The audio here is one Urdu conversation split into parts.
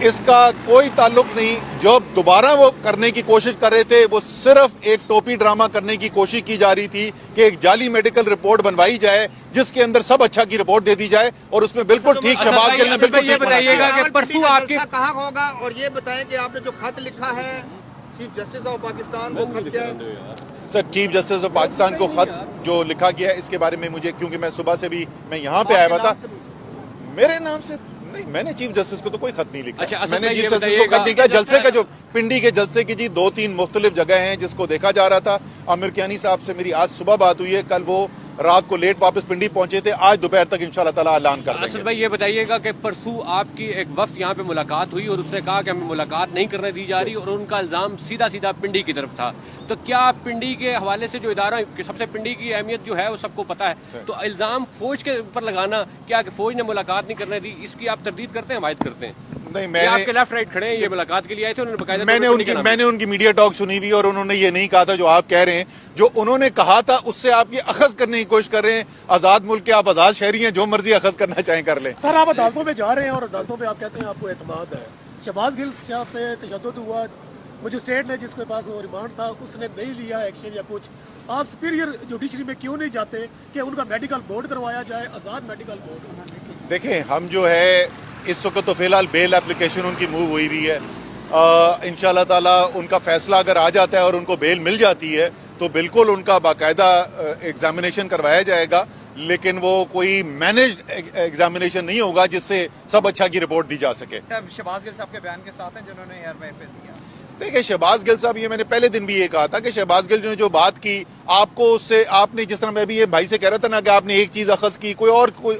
اس کا کوئی تعلق نہیں. جو دوبارہ وہ کرنے کی کوشش کر رہے تھے وہ صرف ایک ٹوپی ڈرامہ کرنے کی کوشش کی جا رہی تھی کہ ایک جعلی میڈیکل رپورٹ بنوائی جائے جس کے اندر سب اچھا کی رپورٹ دے دی جائے اور اس میں بالکل ٹھیک شہباز گل نے بالکل یہ بتائیے گا کہ پرسوں آپ کی کہاں ہوگا اور یہ بتائیں کہ آپ نے جو خط لکھا ہے چیف جسٹس آف پاکستان کو خط کیا ہے؟ سر چیف جسٹس آف پاکستان کو خط جو لکھا گیا ہے اس کے بارے میں مجھے کیونکہ میں صبح سے بھی میں یہاں پہ آیا ہوا تھا میرے نام سے نہیں میں نے چیف جسٹس کو تو کوئی خط نہیں لکھا. میں نے چیف جسٹس کو خط لکھا جلسے کا جو پنڈی کے جلسے کی 2-3 مختلف جگہ ہیں جس کو دیکھا جا رہا تھا. عامر کیانی صاحب سے میری آج صبح بات ہوئی ہے. کل وہ رات کو لیٹ واپس پنڈی پہنچے تھے. آج دوپہر تک انشاءاللہ تعالی اعلان کر دیں اسد گے. بھائی یہ بتائیے گا کہ پرسوں آپ کی ایک وفد یہاں پہ ملاقات ہوئی اور اس نے کہا کہ ہمیں ملاقات نہیں کرنے دی جا رہی اور ان کا الزام سیدھا سیدھا پنڈی کی طرف تھا. تو کیا پنڈی کے حوالے سے جو ادارہ سب سے پنڈی کی اہمیت جو ہے وہ سب کو پتا ہے تو الزام فوج کے اوپر لگانا کیا کہ فوج نے ملاقات نہیں کرنے دی اس کی آپ تردید کرتے ہیں حمایت کرتے ہیں؟ نہیں میں آپ کے لیفٹ رائٹ کھڑے ہیں یہ ملاقات کے لیے آئے تھے انہوں نے باقاعدہ میں نے ان کی میڈیا ٹاک سنی ہوئی اور انہوں نے یہ نہیں کہا تھا جو آپ کہہ رہے ہیں. جو انہوں نے کہا تھا اس سے آپ یہ اخذ کرنے کی کوشش کر رہے ہیں. آزاد ملک کے آپ آزاد شہری ہیں جو مرضی اخذ کرنا چاہیں کر لیں. سر آپ عدالتوں پہ جا رہے ہیں اور عدالتوں پہ آپ کہتے ہیں آپ کو اعتماد ہے. شہباز گل صاحب پہ تشدد ہوا مجسٹریٹ نے جس کے پاس وہ ریمانڈ تھا اس نے نہیں لیا ایکشن یا کچھ. آپ سپیریئر جوڈیشری میں کیوں نہیں جاتے کہ ان کا میڈیکل بورڈ کروایا جائے آزاد میڈیکل بورڈ؟ دیکھیں ہم جو ہے اس وقت تو فی الحال بیل اپلیکیشن ان کی موو ہوئی ہوئی ہے. انشاءاللہ تعالی ان کا فیصلہ اگر آ جاتا ہے اور ان کو بیل مل جاتی ہے تو بالکل ان کا باقاعدہ ایگزامینیشن کروایا جائے گا. لیکن وہ کوئی مینجڈ ایگزامینیشن نہیں ہوگا جس سے سب اچھا کی رپورٹ دی جا سکے. شہباز گل صاحب کے بیان کے ساتھ ہیں جنہوں نے ایئر وے پہ دیا. دیکھیں شہباز گل صاحب یہ میں نے پہلے دن بھی یہ کہا تھا کہ شہباز گل نے جو بات کی آپ کو اس سے آپ نے جس طرح میں بھی یہ بھائی سے کہہ رہا تھا نا کہ آپ نے ایک چیز اخذ کی کوئی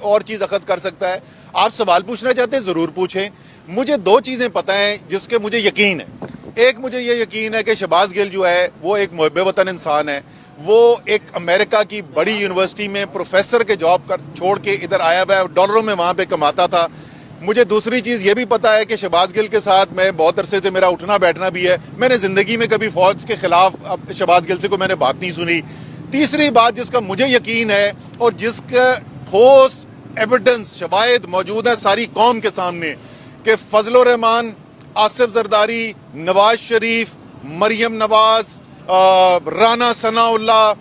اور چیز اخذ کر سکتا ہے. آپ سوال پوچھنا چاہتے ہیں ضرور پوچھیں. مجھے 2 چیزیں پتہ ہیں جس کے مجھے یقین ہے. ایک مجھے یہ یقین ہے کہ شہباز گل جو ہے وہ ایک محب وطن انسان ہے. وہ ایک امریکہ کی بڑی یونیورسٹی میں پروفیسر کے جاب چھوڑ کے ادھر آیا ہوا ہے ڈالروں میں وہاں پہ کماتا تھا. مجھے دوسری چیز یہ بھی پتا ہے کہ شہباز گل کے ساتھ میں بہت عرصے سے میرا اٹھنا بیٹھنا بھی ہے. میں نے زندگی میں کبھی فوج کے خلاف شہباز گل سے کو میں نے بات نہیں سنی. تیسری بات جس کا مجھے یقین ہے اور جس کا ٹھوس ایویڈنس شواہد موجود ہے ساری قوم کے سامنے کہ فضل الرحمان، آصف زرداری، نواز شریف، مریم نواز، رانا ثناء اللہ،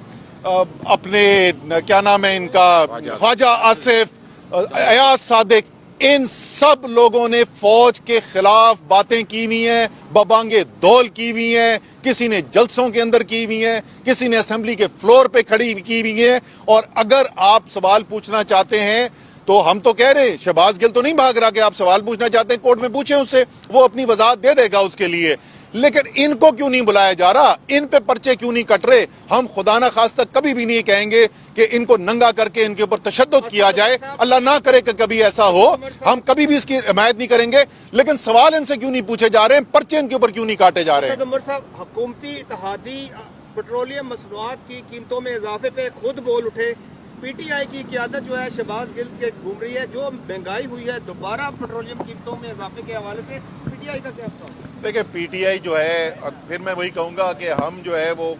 اپنے کیا نام ہے ان کا خواجہ آصف، ایاز صادق، ان سب لوگوں نے فوج کے خلاف باتیں کی ہوئی ہیں، ببانگے دول کی ہوئی ہیں، کسی نے جلسوں کے اندر کی ہوئی ہیں، کسی نے اسمبلی کے فلور پہ کھڑی کی ہوئی ہیں. اور اگر آپ سوال پوچھنا چاہتے ہیں تو ہم تو کہہ رہے ہیں شہباز گل تو نہیں بھاگ رہا کہ آپ سوال پوچھنا چاہتے ہیں کورٹ میں پوچھیں اس سے، وہ اپنی وضاحت دے دے گا اس کے لیے. لیکن ان کو کیوں نہیں بلایا جا رہا؟ ان پہ پرچے کیوں نہیں کٹ رہے؟ ہم خدا نہ خواستہ کبھی بھی نہیں کہیں گے کہ ان کو ننگا کر کے ان کے اوپر تشدد کیا جائے. اللہ نہ کرے کہ کبھی ایسا ہو. ہم کبھی بھی اس کی حمایت نہیں کریں گے. لیکن سوال ان سے کیوں نہیں پوچھے جا رہے ہیں؟ پرچے ان کے اوپر کیوں نہیں کاٹے جا رہے ہیں؟ عمر صاحب حکومتی اتحادی پیٹرولیم مصنوعات کی قیمتوں میں اضافے پہ خود بول اٹھے. پی ٹی آئی کی قیادت جو ہے شہباز گل کے گھوم رہی ہے. جو مہنگائی ہوئی ہے دوبارہ پیٹرولیم قیمتوں میں اضافے کے حوالے سے پی ٹی آئی کا کیا فیصلہ؟ دیکھیں پی ٹی آئی جو ہے پھر میں وہی کہوں گا کہ ہم جو ہے وہ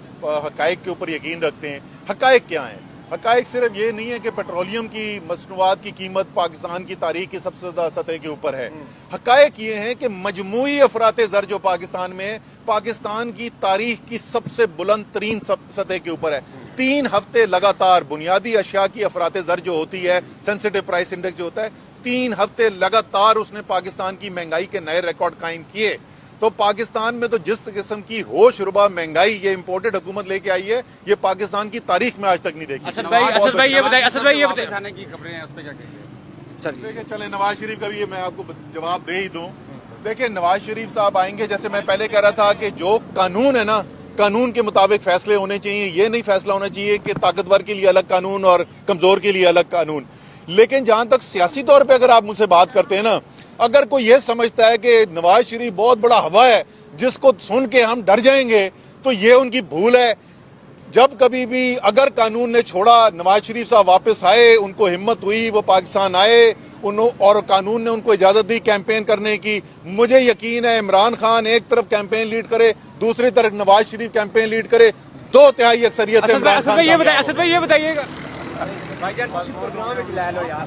حقائق کے اوپر یقین رکھتے ہیں. حقائق کیا ہیں؟ حقائق صرف یہ نہیں ہے کہ پیٹرولیم کی مصنوعات کی قیمت پاکستان کی تاریخ کی سب سے زیادہ سطح کے اوپر ہے. حقائق یہ ہیں کہ مجموعی افراط زر جو پاکستان میں پاکستان کی تاریخ کی سب سے بلند ترین سطح کے اوپر ہے. 3 ہفتے لگاتار بنیادی اشیاء کی افراط زر جو ہوتی ہے سینسٹیو پرائس انڈیکس جو ہوتا ہے 3 ہفتے لگاتار اس نے پاکستان کی مہنگائی کے نئے ریکارڈ قائم کیے. تو پاکستان میں تو جس قسم کی ہوش ربا مہنگائی یہ امپورٹڈ حکومت لے کے آئی ہے یہ پاکستان کی تاریخ میں آج تک نہیں دیکھی. اسد بھائی یہ بتائیے تھانے کی خبریں ہیں اس پہ کیا کہیں گے؟ دیکھیں چلیں نواز شریف کا بھی یہ میں آپ کو جواب دے ہی دوں. دیکھیں نواز شریف صاحب آئیں گے جیسے میں پہلے کہہ رہا تھا کہ جو قانون ہے نا قانون کے مطابق فیصلے ہونے چاہیے. یہ نہیں فیصلہ ہونا چاہیے کہ طاقتور کے لیے الگ قانون اور کمزور کے لیے الگ قانون. لیکن جہاں تک سیاسی طور پہ اگر آپ مجھ سے بات کرتے ہیں نا اگر کوئی یہ سمجھتا ہے کہ نواز شریف بہت بڑا ہوا ہے جس کو سن کے ہم ڈر جائیں گے تو یہ ان کی بھول ہے. جب کبھی بھی اگر قانون نے چھوڑا نواز شریف صاحب واپس آئے ان کو ہمت ہوئی وہ پاکستان آئے اور قانون نے ان کو اجازت دی کیمپین کرنے کی. مجھے یقین ہے عمران خان ایک طرف کیمپین لیڈ کرے دوسری طرف نواز شریف کیمپین لیڈ کرے 2/3 اکثریت سے عمران خان. اسد بھائی یہ بتائیے گا بھائی جان پروگرام میں لے لو یار